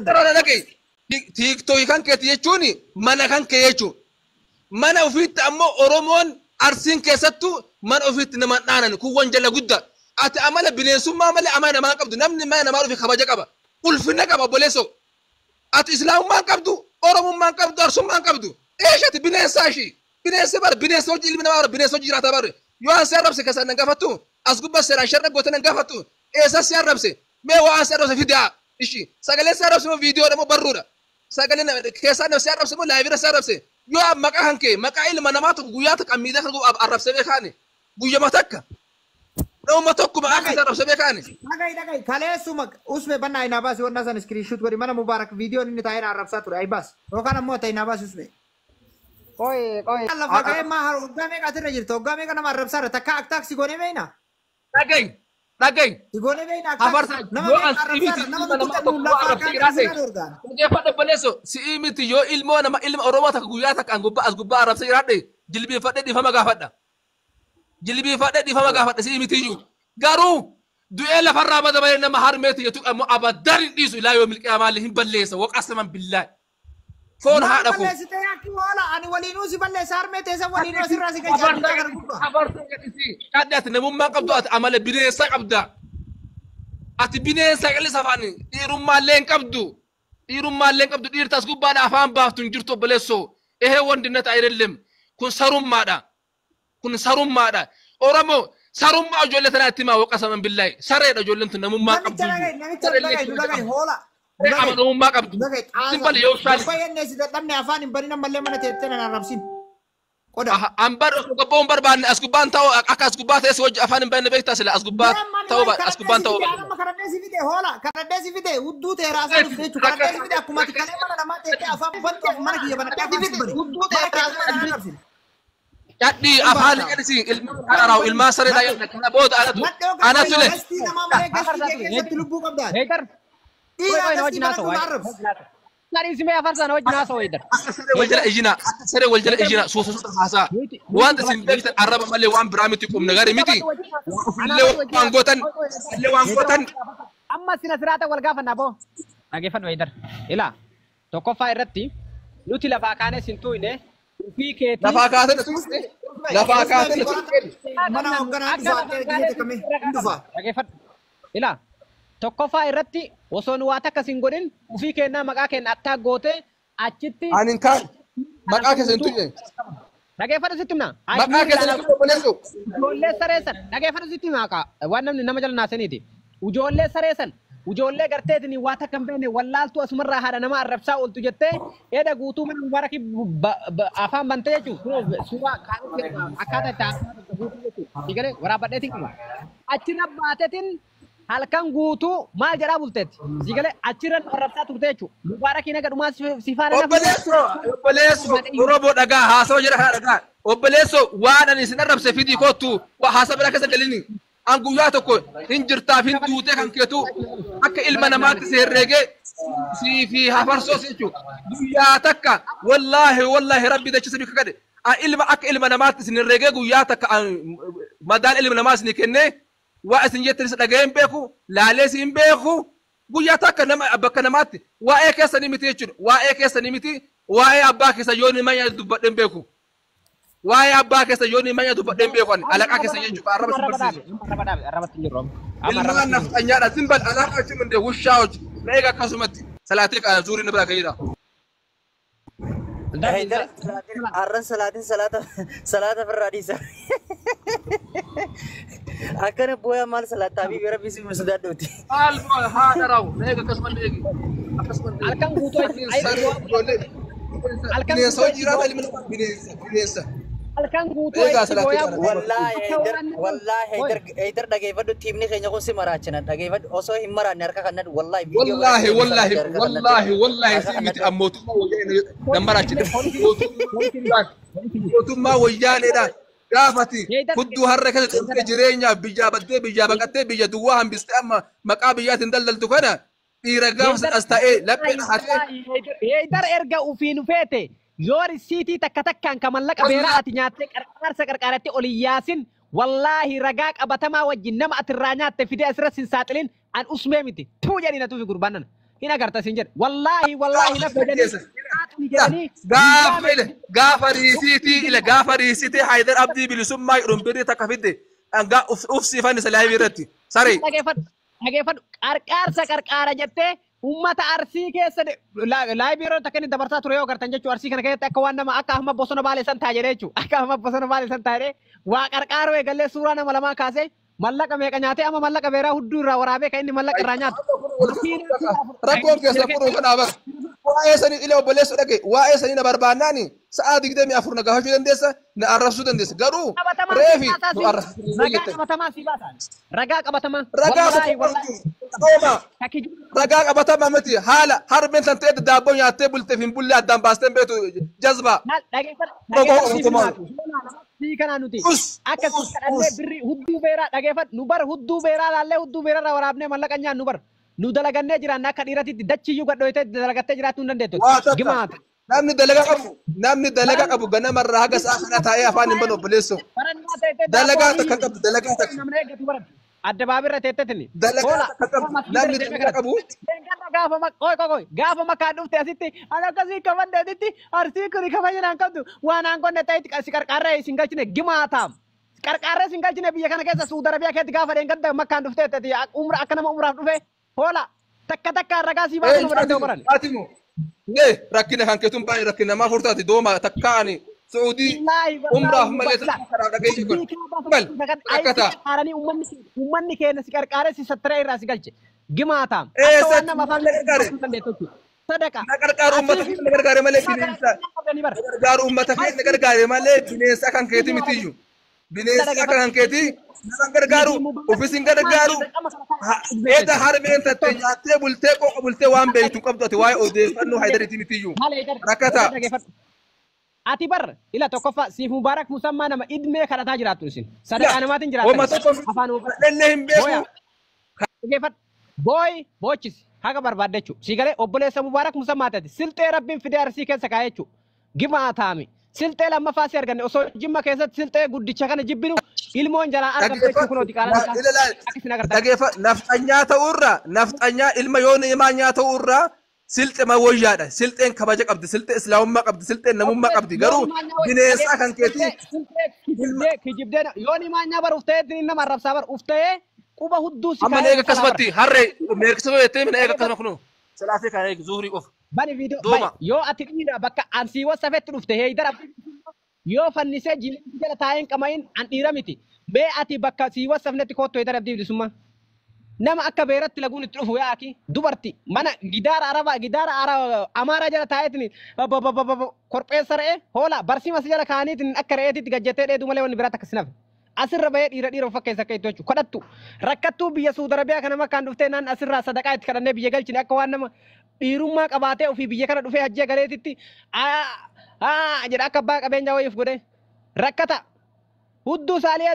Tara dhaqee tiiktookii kan keetti jechuun mana kan kee jechuun mana ofiitti ammoo Oromoon Arsiin keessattuu mana ofiitti nama dhaanan kun wanjala guddaa ati amala bineensummaa malee amala namaa qabdu namni mana namaa ofii kabaja qaba ulfina qaba obboleessoo ati islaamummaan qabdu Oromummaan qabdu Arsummaan qabdu eeshati bineensaa ishii bineensi bara bineensa hojii ilmi namaa bara bineensa hojii jiraata bara yoo an si arrabse keessaa nan gaafattu as gubbaa seeraan sharra goote nan gaafattu eessa si arrabse mee waan si arrabse fidaa ishii sagalee si arrabse moo viidiyoo dha moo barruudha sagalee keessaa nama si arrabse moo laayivira si arrabse yoo maqaa kan kee maqaa ilma namaatu guyyaa takka miidhaa kan arrabse beekaani guyyama takka nama tokko maqaa kan arrabse beekaani Dagai kaleessuma usme banna ina baasi wonna san screenshot godhi mana mubarak video inni taa'ee arrabsaa ture ay baas yookaan ammoo ta'e ina baasi usme Koi. Allah fagai ma har ugame ka tire jirto ugame ka nama arrabsaa takka aktak si gone meina dhagay si gone meina afarsa yoo as imiti nama tokko arrabse jiraate jeefadha baleeso si imiti yoo ilmoo nama ilma Oromoo takka guyyaa takka as gubbaa arrabse jiraadhe jilbiifadhe dhifama gaafadha si imiti iyyuu garuu du'ee lafarraa bada balee nama harmeeti yetu ammoo abaddan hin dhiisu ilaa yoo milqiyamaallee hin balleessa waqasaman billaahi foon haadha ko ani waliinuu si balleessa harmeeti isa waliinuu sirraa si gajaa afarsa gadisi kadhi ati namummaa qabdu ati amala bineensa qabda ati bineensa qalisa afaani dhiirummaallee hin qabdu dhiirtaas gubbaadha afaan baaftu hin jirtu obboleessoo ehee wandinata ayirellem kun sarummaadha Oromoo sarummaa ijoollee tanaa itti himaa waqasaman billaahi sareedha ijoolleen tun namummaa qabdu namummaa qabdu simbal yoo shaali bayyannee si dadhabne afaan hin barin ammallee mana teettee nan arrabsin qoda ambar gabboon barbaanne as gubbaan ta'u akka as gubbaa ta'es wajji afaan hin barinne beektaa sila as gubbaa ta'u as gubbaan ta'u karadhee si fide hoola karadhee si fide hudduu ta'e raasaa dhufu jechuudha karadhee si fide akkuma ati kalee mana namaa teettee afaan bantu mana kiyya banadhee afaan si bane hudduu ta'e raasaa nan arrabsin Jadi afaan kadisi ilma ilma sare da yana kana booda ana tule Hater. Koi wajin aso wai. Nari isme afarsan wajin aso waiter. Sare waljala ijina so hasa wanda sin bekta araba malle wan bramiti kum nagari miti le wan gotan Amma sina sirata wal gafanna bo. Dhaggeeffadhu waiter. Ila tokkoffaa irratti nuti lafaa kaanee sintuine fi keeti lafaa kaatee mana hoogganaa dhufaatee giyya takame dhufa dhaggeeffadhu. Ila tokkoffaa irratti osoo nu waa takka sin godhin ufii kennaa maqaa kenna attaa goote achitti anin kaan maqaa keessa hin tuyne dhaggeeffadhu sitti himna maqaa keessa hin tuyne ijoollee sareessan dhaggeeffadhu sitti himna waan namni nama jala naasaniiti ijoollee sareessan ijoollee garteetini waa takka hin beekne wallaaltu asumarraa haadha nama arrabsaa ooltu jettee eeda guutuu mana mubarakii afaan bantee jechuun suuraa akkaataa itti guutuu jechuudha waraabadheetiin qaba achirra baateetiin halkan guutuu maal jedhaa bulteetti sigalee achirra arrabsaa turte jechuudha mubarakii naga dhumaa sifaana obboleesso Oromoo dhagaa haasawaa jedha haa dhagaa obboleesso waan ani isin arrabse fidii kootu haasa bira keessa galini an guyyaa tokko hin jirtaaf hin duutee kan keetu akka ilma namaatti si herreegee sii fi hafarsoos jechuudha guyyaa takka wallaahi rabbi dachisa bika kadhe ilma akka ilma namaatti isin herreegee guyyaa takka madaan ilma namaa isin kennee waa isin jettan isa dhaga'een beeku laalee si hin beeku guyyaa takka nama bakka namaatti waa'ee keessanii miti jechuudha waa'ee keessanii miti waa'ee abbaa keessa yoon manya dubbadheen beeku waa'ee abbaa keessa yoon manya dubbadheen beeku alaqaa keessa jechuudha arraba si barsiisu ilmaan nafxanyaadha simbal alaqaa achi mindee wushaa hoji na eega akkasumatti salaatii kana zuurii ni bira gahiidha Arran salata Ferradisa. Akan boya mal salata bi biar bisi musda doti. Al ha darau nega kasman legi. Alkan butuh alkan sojira bali min binesa. Alkan butuh wallahi Haidar dagay fadu tim ni kenya ko si marachana dagay fadu oso himara nerka kanad wallahi wallahi simiti amotu ma wajane namarachina otu ma wajane da gafati kuddu harra kasa tsinke jirenya biyya baqatte biyya duwa hambiste amma maqabiyatin daldaltu kana dhiira gaafsa asta'e lapheen hate Haidar erga ufiin feete Yori City takkan kamallaka beeraati nyaattee qarqaratti oli yaasin wallahi ragaa qabatamaa wajjin nama atirraa nyaatte fide asirra sin saaxilin an usmee miti tuu jedhina tuufi gurbaanana هنا قرت سنجر والله نفجني غافر ريسيتي إلى غافر ريسيتي حيدر أبدي بلسما يرمبري تكفيدي أن أفسي فاني سلاهي بيرتي ساري dhaggeeffadhu qarqaarsa qarqaara jettee ummata arsii keessa laayibiroo takkani dabarsaa ture yoo gartan jechuu arsii kana keessatti akka waan nama akka ahma bosona baalee san taa'e jechuu akka ahma bosona baalee san taa'e waa qarqaaroo eegallee suuraa nama lamaa kaasee mallaqa meeqa nyaatee ama mallaqa beeraa hudduu irraa waraabee kan inni mallaqa irraa nyaatu. Rakkoon keessa furuu kanaa bara waa'ee sanii illee obboleessu dhage waa'ee sanii na barbaannaani sa'a 24 na gaafachuu dandeessa na arrabsuu dandeessa garuu reefi nu arrabsuu ragaa qabatamaa ragaa qabatamaa miti haala harbeen san ta'e daabboo nyaattee bulteef hin bulle addaan baastee beetu jazbaa. Kana nuti akka kadhannee birri hudduu beeraa dhaggeeffadhu nu bar hudduu beeraa laallee hudduu beeraa waraabnee mallaqa nyaan nu bar nu dalagannee jiraan akka dhiiratitti dachiyyuu gadhooyitee dalagattee jiraachuu hin dandeettu. Gimaata. Namni dalagaa qabu ganamarraa haga sa'a kana taa'ee afaan hin banu obboleessu. Dalagaa takka qabu dalagaa takka. Adda baabirra teettetini. Dalagaa takka qabu namni dalagaa qabu. Gaafa makkaa dhufte asitti ana akkasii kafandeetitti arsii kuni kabajnaan qabdu waan aangoonne ta'etti si qarqaarree isin galchine gimaataam. Qarqaarree isin galchine biyya kana keessa Suudi Arabiyaa keessatti gaafa deenganta makkaan dhufteetti umra akka nama umraaf dhufe hoola takka ragaa sii baasuu nama danda'u baran. Rakkina kan keetuun baay'ee rakkina namaa furtaati dooma takkaani Suudii umraaf malee karaa dhageessu kun. Akkata. Uummanni keenya si qarqaaree si sattiree irraa si galche. Gimaataam. Sadaqa. Gargaaru uummata malee bineensa. Gargaaru uummata keenya gargaare malee bineensa kan keeti mitiyyu. Bineensa kan keeti nama gargaaru ofiisin gargaaru. Eeda harbeen tattee nyaattee bultee qoqa bultee waan beektu qabdu ati waa'ee odeeffannoo haydariitii mitiyyu. Rakkata. Ati bar ila tokkoffaa siif mubaarak musammaa nama idmee kadhataa jiraattu isin. Sadaqa namaatiin jiraattu. Afaan dhallee hin beeku. Boochisi haga barbaadde jechuudha. Siigalee obboleessa mubaarak musammaa taate silxee rabbiin fidee arsii keessa kaa'ee jechuudha. Gimaataami. Silxee lammaffaa si arganne osoo jimma keessatti silxee guddicha kana jibbinu ilmoon jalaa argamte jechuudha kunooti qaalaa. Nafxanyaa ilma yoo ni'imaa nyaata irraa silxee mawayyaadha. Silxeen kabaja qabdi. Silxee islaamummaa qabdi. Silxeen namummaa qabdi. Garuu bineensa kan keeti. Kijibdee yoo ni'imaa nyaa bar ufteetti nama arrabsaa bar uftee quba hudduu si amma neega akkasumatti harree meeksisoo jettee mina eega akkasuma kunu salaatee kan eegi zuhurii qofa. Bani viidiyoo yoo ati dhiira bakka ansii wasafetti dhufte heeydara yoo fannisee jiilatti jala taa'een qamayin an dhiira miti bee ati bakka sii wasafnetti koottu heeydara abdiidisummaa. Nama akka beeratti laguun itti dhufu yaaki dubarti mana gidaara amaaraa jala taa'eetiin korpheessa re'ee hoola barsiima si jala kaa'aniitiin akka re'eetitti gajjettee dheedu malee wanni biraatti akkasinaaf. Asirra bahee dhiira fakkeessa akka itti jechuudha. Kadhattu rakkattuu biyya Suudi Arabiyaa kana makkaan dhuftee naan asirraa sadaqaa itti kadhannee biyya galchine akka waan nama dhiirummaa qabaatee ofii biyya kana dhufee hajjee galeetitti jedha akka abbaa qabeenyaa wayiif godhee rakkata hudduu saalii